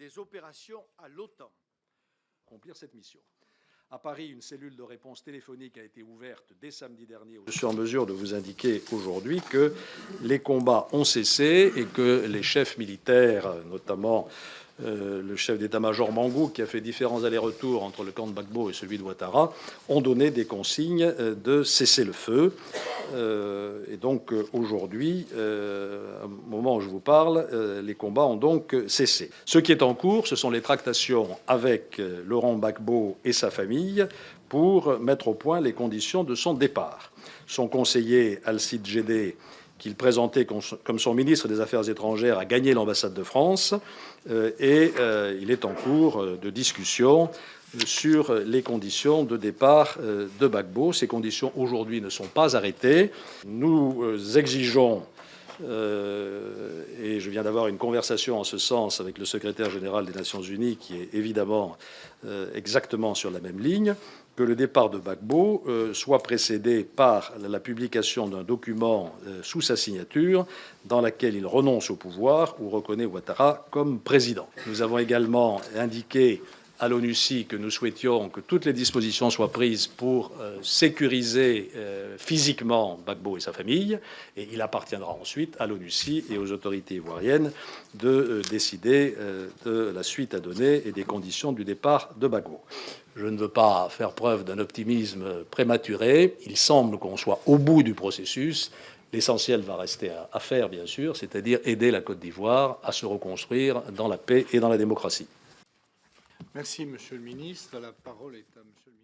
des opérations à l'OTAN. Accomplir cette mission. À Paris, une cellule de réponse téléphonique a été ouverte dès samedi dernier. Je suis en mesure de vous indiquer aujourd'hui que les combats ont cessé et que les chefs militaires, notamment le chef d'état-major Mangou, qui a fait différents allers-retours entre le camp de Gbagbo et celui de Ouattara, ont donné des consignes de cesser le feu. Et donc aujourd'hui, au moment où je vous parle, les combats ont donc cessé. Ce qui est en cours, ce sont les tractations avec Laurent Gbagbo et sa famille pour mettre au point les conditions de son départ. Son conseiller Alcide Djedé, qu'il présentait comme son ministre des Affaires étrangères, a gagné l'ambassade de France et il est en cours de discussion sur les conditions de départ de Gbagbo. Ces conditions aujourd'hui ne sont pas arrêtées. Nous exigeons, et je viens d'avoir une conversation en ce sens avec le secrétaire général des Nations Unies, qui est évidemment exactement sur la même ligne, que le départ de Gbagbo soit précédé par la publication d'un document sous sa signature dans laquelle il renonce au pouvoir ou reconnaît Ouattara comme président. Nous avons également indiqué à l'ONUCI que nous souhaitions que toutes les dispositions soient prises pour sécuriser physiquement Gbagbo et sa famille, et il appartiendra ensuite à l'ONUCI et aux autorités ivoiriennes de décider de la suite à donner et des conditions du départ de Gbagbo. Je ne veux pas faire preuve d'un optimisme prématuré. Il semble qu'on soit au bout du processus. L'essentiel va rester à faire, bien sûr, c'est-à-dire aider la Côte d'Ivoire à se reconstruire dans la paix et dans la démocratie. Merci, Monsieur le Ministre. La parole est à Monsieur le